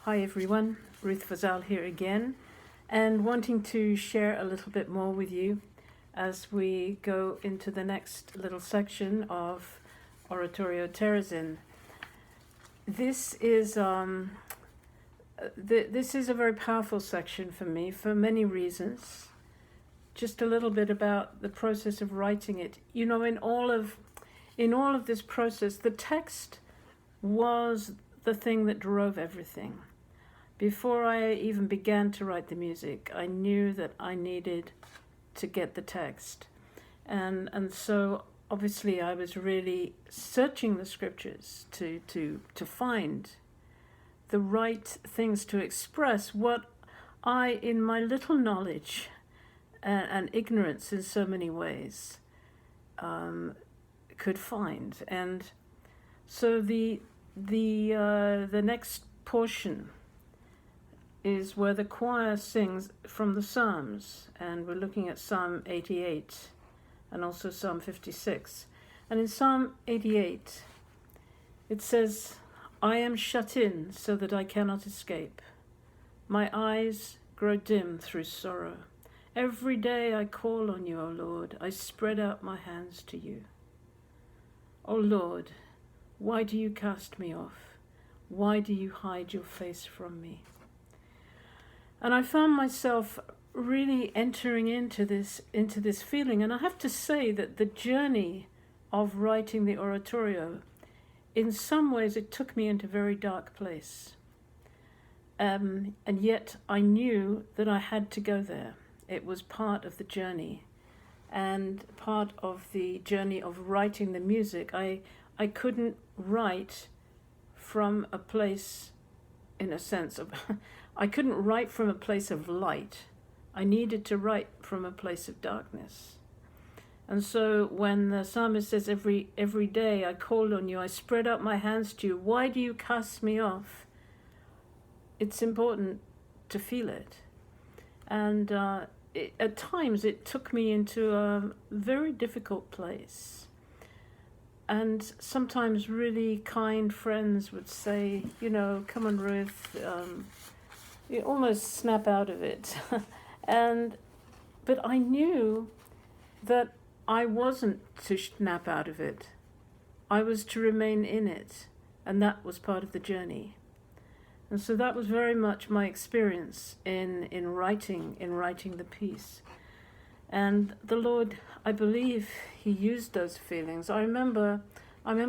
Hi everyone, Ruth Fazal here again, and wanting to share a little bit more with you as we go into the next little section of Oratorio Terezin. This is a very powerful section for me for many reasons. Just a little bit about the process of writing it. You know, in all of this process, the text was the thing that drove everything. Before I even began to write the music, I knew that I needed to get the text. And so obviously I was really searching the scriptures to find the right things to express what I, in my little knowledge and ignorance in so many ways, could find. And so the next portion is where the choir sings from the Psalms, and we're looking at Psalm 88 and also Psalm 56. And in Psalm 88, it says, "I am shut in so that I cannot escape. My eyes grow dim through sorrow. Every day I call on you, O Lord. I spread out my hands to you. O Lord, why do you cast me off? Why do you hide your face from me?" And I found myself really entering into this feeling. And I have to say that the journey of writing the oratorio, in some ways it took me into a very dark place. And yet I knew that I had to go there. It was part of the journey and part of the journey of writing the music. I couldn't write from a place, in a sense of, I couldn't write from a place of light. I needed to write from a place of darkness. And so when the psalmist says, every day I called on you, I spread out my hands to you, why do you cast me off? It's important to feel it. And at times it took me into a very difficult place. And sometimes really kind friends would say, you know, come on, Ruth, you almost snap out of it. But I knew that I wasn't to snap out of it. I was to remain in it, and that was part of the journey. And so that was very much my experience in writing the piece. And the Lord, I believe, He used those feelings. I remember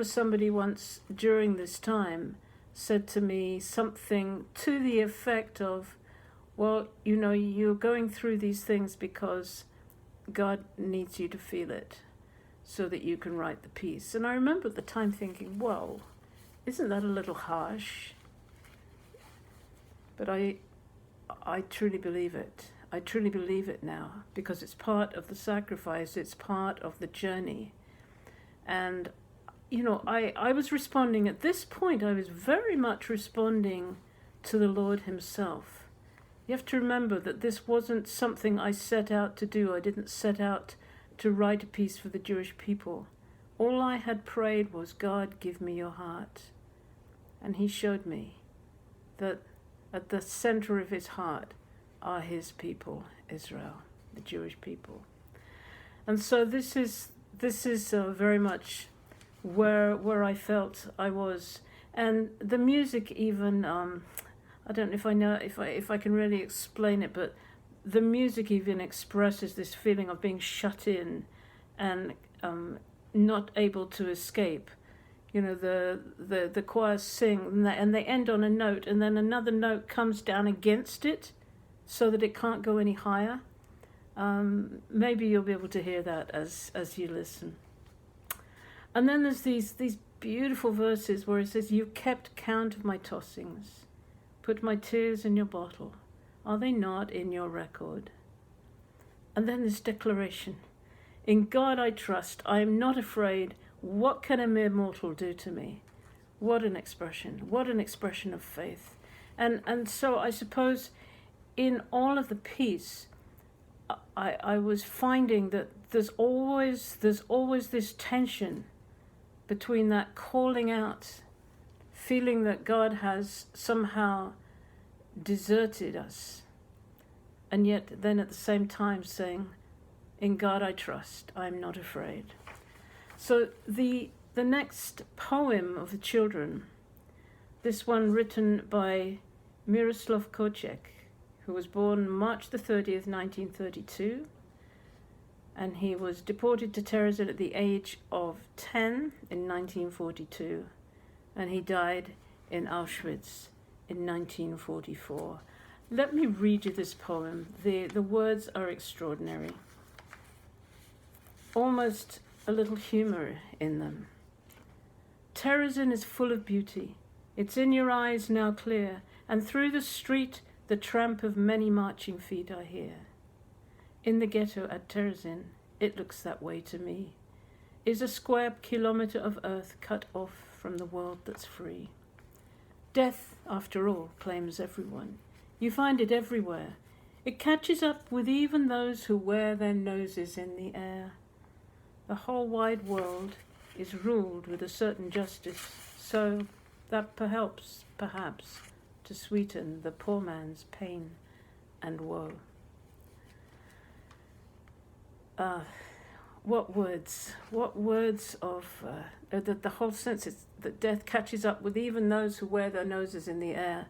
somebody once during this time said to me something to the effect of, well, you know, you're going through these things because God needs you to feel it so that you can write the piece. And I remember at the time thinking, well, isn't that a little harsh? But I truly believe it. I truly believe it now, because it's part of the sacrifice, it's part of the journey. And you know, I was responding, at this point, I was very much responding to the Lord Himself. You have to remember that this wasn't something I set out to do. I didn't set out to write a piece for the Jewish people. All I had prayed was, God, give me your heart. And He showed me that at the center of His heart are His people, Israel, the Jewish people. And so this is very much where I felt I was. And the music even, I don't know if I can really explain it, but the music even expresses this feeling of being shut in and not able to escape. You know, the choir sing and they end on a note, and then another note comes down against it so that it can't go any higher. Maybe you'll be able to hear that as you listen. And then there's these beautiful verses where it says, "You kept count of my tossings, put my tears in your bottle. Are they not in your record?" And then this declaration, "In God I trust, I am not afraid. What can a mere mortal do to me?" What an expression of faith. And so I suppose in all of the piece, I was finding that there's always this tension between that calling out, feeling that God has somehow deserted us, and yet then at the same time saying, in God I trust, I'm not afraid. So the next poem of the children, this one written by Miroslav Koček, who was born March the 30th, 1932, and he was deported to Terezin at the age of 10 in 1942, and he died in Auschwitz in 1944. Let me read you this poem. The words are extraordinary. Almost a little humor in them. Terezin is full of beauty. It's in your eyes now clear, and through the street the tramp of many marching feet I hear. In the ghetto at Terezin, it looks that way to me, is a square kilometer of earth cut off from the world that's free. Death, after all, claims everyone. You find it everywhere. It catches up with even those who wear their noses in the air. The whole wide world is ruled with a certain justice, so that helps, perhaps, to sweeten the poor man's pain and woe. What words of the whole sense is that death catches up with even those who wear their noses in the air,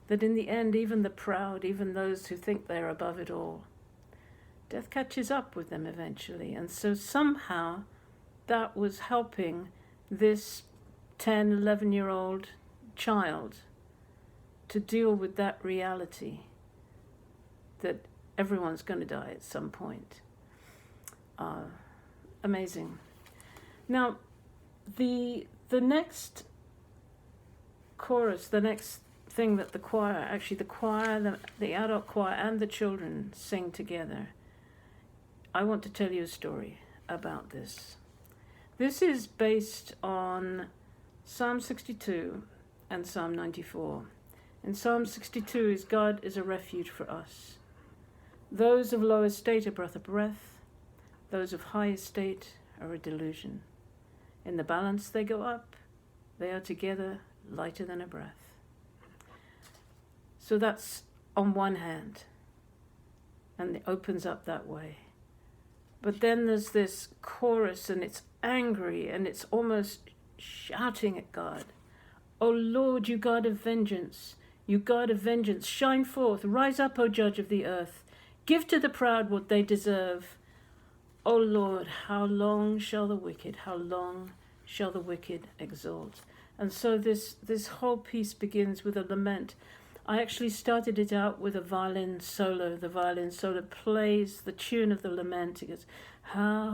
that in the end even the proud, even those who think they're above it all, death catches up with them eventually. And so somehow that was helping this 10, 11-year-old child to deal with that reality that everyone's going to die at some point. Amazing. Now, the next chorus, the next thing that the choir, actually the adult choir and the children sing together, I want to tell you a story about this. This is based on Psalm 62 and Psalm 94. In Psalm 62 is God is a refuge for us. Those of low estate are but a breath. Those of high estate are a delusion. In the balance they go up. They are together lighter than a breath. So that's on one hand. And it opens up that way. But then there's this chorus, and it's angry, and it's almost shouting at God. O Lord, you God of vengeance, you God of vengeance, shine forth, rise up, O judge of the earth. Give to the proud what they deserve. O Lord, how long shall the wicked exalt? And so this whole piece begins with a lament. I actually started it out with a violin solo. The violin solo plays the tune of the lament. It goes, how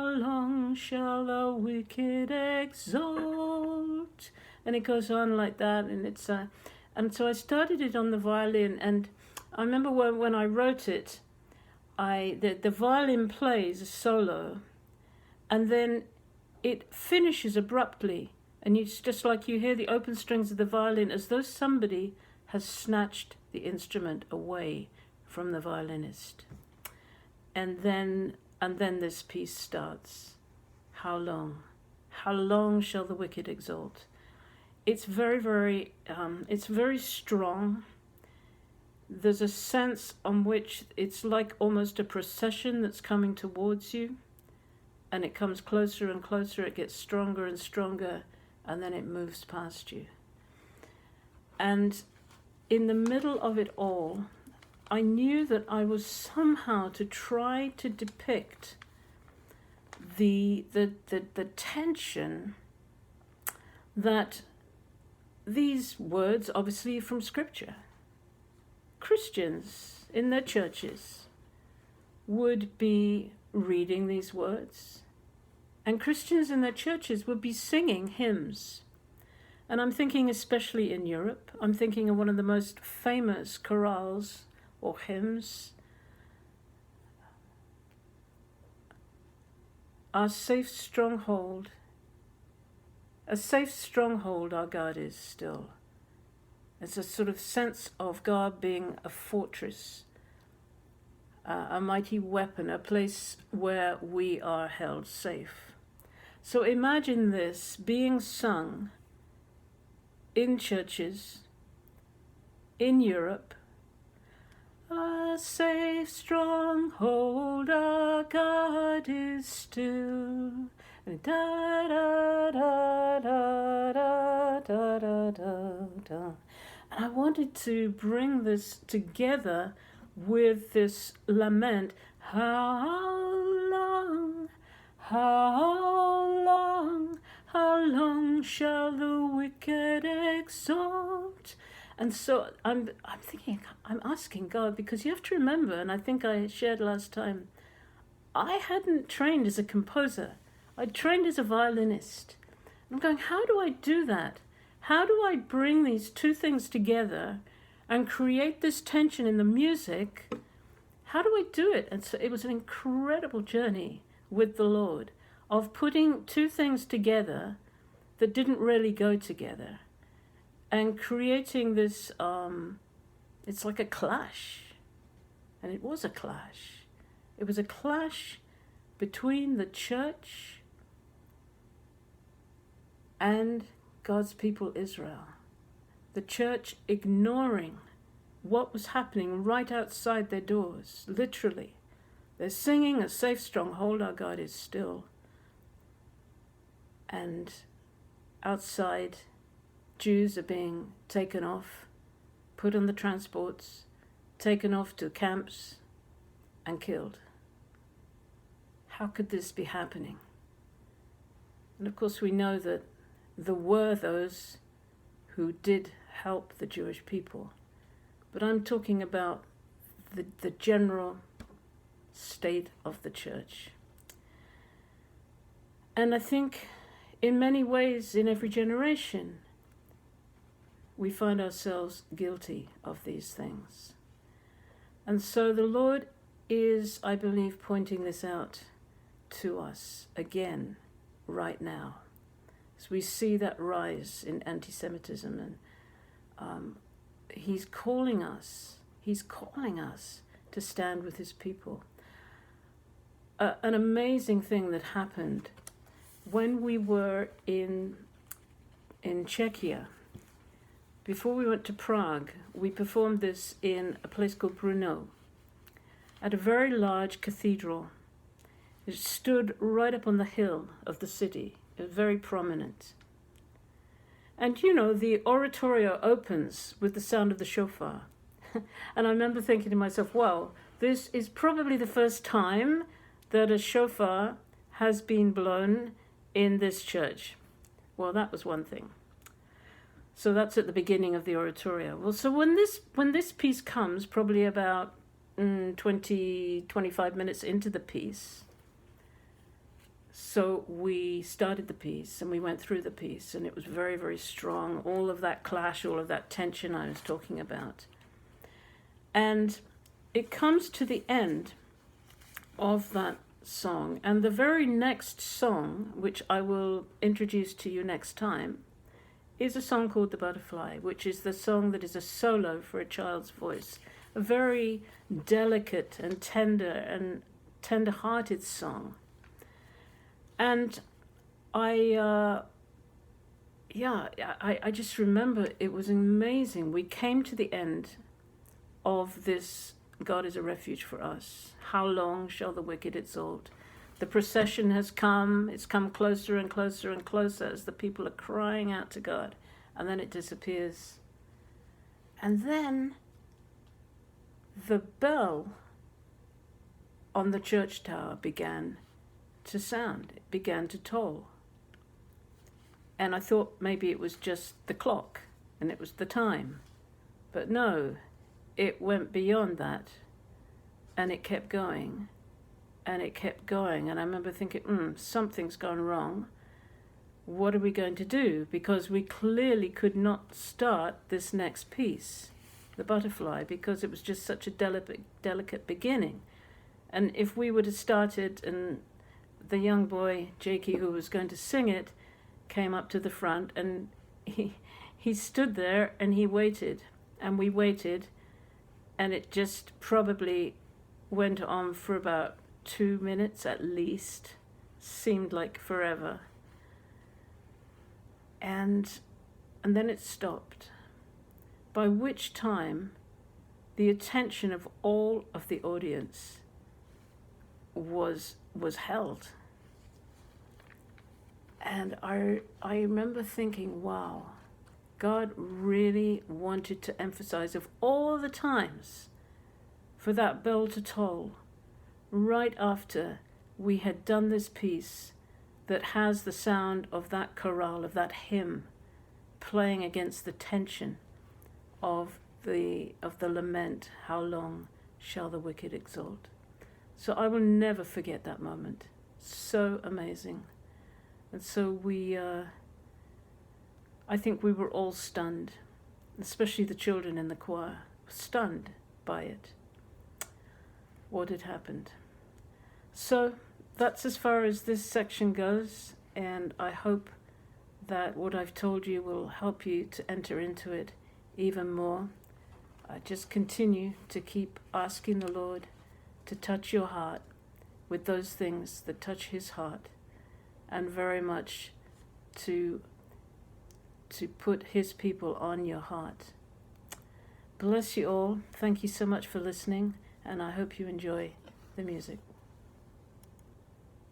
long shall the wicked exalt? And it goes on like that, and it's and so I started it on the violin, and I remember when I wrote it, the violin plays a solo, and then it finishes abruptly, and it's just like you hear the open strings of the violin as though somebody has snatched the instrument away from the violinist. And then this piece starts. How long shall the wicked exalt? It's very, very, it's very strong. There's a sense on which it's like almost a procession that's coming towards you, and it comes closer and closer, it gets stronger and stronger, and then it moves past you. And in the middle of it all, I knew that I was somehow to try to depict the tension that these words, obviously from Scripture, Christians in their churches would be reading these words, and Christians in their churches would be singing hymns. And I'm thinking especially in Europe, I'm thinking of one of the most famous chorales or hymns, a safe stronghold our God is still. It's a sort of sense of God being a fortress, a mighty weapon, a place where we are held safe. So imagine this being sung in churches in Europe. A safe stronghold, our God is still. And da da da da da da da da da. And I wanted to bring this together with this lament. How long shall the wicked exalt? And so I'm thinking, I'm asking God, because you have to remember, and I think I shared last time, I hadn't trained as a composer. I trained as a violinist. I'm going, how do I do that? How do I bring these two things together and create this tension in the music? How do I do it? And so it was an incredible journey with the Lord of putting two things together that didn't really go together and creating this, it's like a clash. And it was a clash. It was a clash between the church and God's people Israel. The church ignoring what was happening right outside their doors, literally. They're singing a safe stronghold, our God is still. And outside, Jews are being taken off, put on the transports, taken off to camps, and killed. How could this be happening? And of course we know that there were those who did help the Jewish people. But I'm talking about the general state of the church. And I think in many ways, in every generation, we find ourselves guilty of these things. And so the Lord is, I believe, pointing this out to us again, right now. As we see that rise in anti-Semitism, and he's calling us to stand with his people. An amazing thing that happened when we were in Czechia. Before we went to Prague, we performed this in a place called Brno, at a very large cathedral. It stood right up on the hill of the city. It was very prominent. And you know, the oratorio opens with the sound of the shofar. And I remember thinking to myself, wow, this is probably the first time that a shofar has been blown in this church. Well, that was one thing. So that's at the beginning of the oratorio. Well, so when this piece comes, probably about 25 minutes into the piece, so we started the piece and we went through the piece, and it was very, very strong. All of that clash, all of that tension I was talking about. And it comes to the end of that song, and the very next song, which I will introduce to you next time, is a song called The Butterfly, which is the song that is a solo for a child's voice. A very delicate and tender-hearted song. And I just remember it was amazing. We came to the end of this God is a refuge for us. How long shall the wicked exalt? The procession has come. It's come closer and closer and closer as the people are crying out to God. And then it disappears. And then the bell on the church tower began to sound. It began to toll. And I thought maybe it was just the clock and it was the time. But no, it went beyond that. And it kept going. And it kept going. And I remember thinking, something's gone wrong. What are we going to do? Because we clearly could not start this next piece, the butterfly, because it was just such a delicate beginning. And if we would have started, and the young boy, Jakey, who was going to sing it, came up to the front, and he stood there and he waited. And we waited. And it just probably went on for about 2 minutes at least. Seemed like forever. And and then it stopped, by which time the attention of all of the audience was held. And I remember thinking, wow, God really wanted to emphasize, of all the times for that bell to toll, right after we had done this piece that has the sound of that chorale, of that hymn, playing against the tension of the lament, how long shall the wicked exalt. So I will never forget that moment. So amazing. And so I think we were all stunned, especially the children in the choir, stunned by it, what had happened. So that's as far as this section goes, and I hope that what I've told you will help you to enter into it even more. Just continue to keep asking the Lord to touch your heart with those things that touch his heart, and very much to put his people on your heart. Bless you all. Thank you so much for listening, and I hope you enjoy the music.